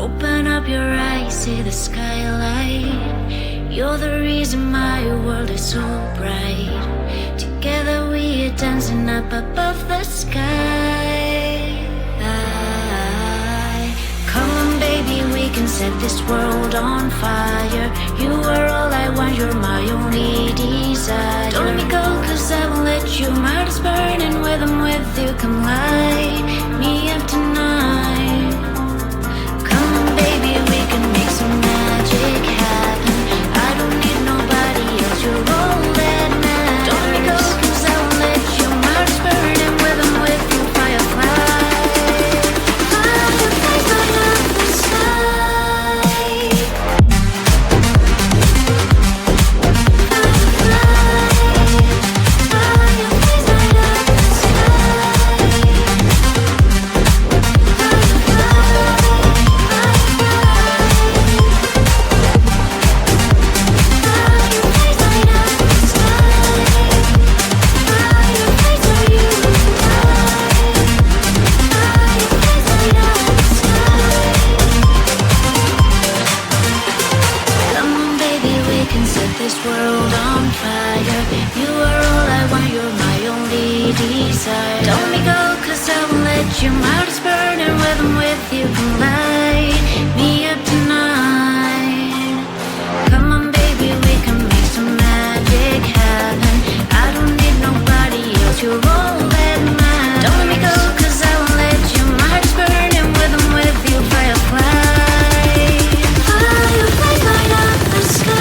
Open up your eyes, see the skylight. You're the reason my world is so bright. Together we are dancing up above the sky. Come on baby, we can set this world on fire. You are all I want, you're my only desire. Don't let me go cause I won't let you. My heart is burning with I'm with you. Come light me up tonight. Come on baby, we can make some magic happen. I don't need nobody else, you're all that matters. Don't let me go cause I won't let you. My heart is burning with I'm with you. Firefly, fireflies light up the sky. This world on fire. You are all I want, you're my only desire. Don't let me go cause I won't let you. My heart is burning with I'm with you. Come light me up tonight. Come on baby, we can make some magic happen. I don't need nobody else, you're all that matters. Don't let me go cause I won't let you. My heart is burning with I'm with you. Firefly, fireflies light up the sky.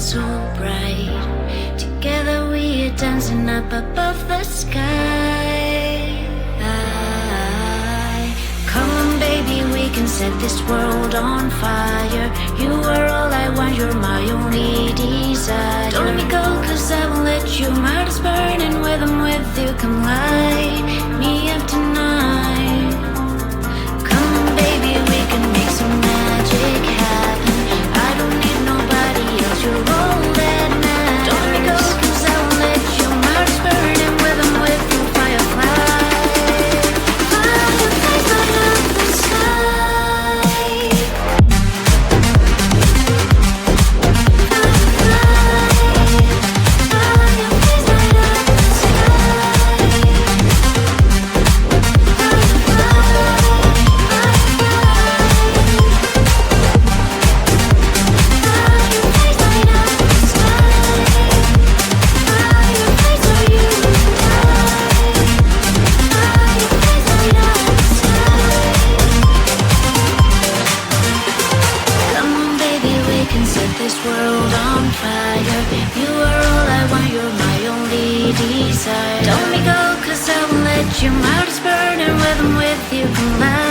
so bright. Together we are dancing up above the sky. Come on baby, we can set this world on fire. You are all I want, you're my only desire. Don't let me go, cause I won't let you. My heart is burning when I'm with you. Come light me up tonight. Come on baby, we can make some magic happen. I don't need nobody else, you're all that matters. Don't let me go, cause I won't let you. My heart is burning when I'm with you. Firefly, fireflies light up the sky. Fireflies light up the Come on, baby, we can set this world on fire. You are all I want, you're my only desire. Don't let me go, cause I won't let you. My heart is burning when I'm with you. Come light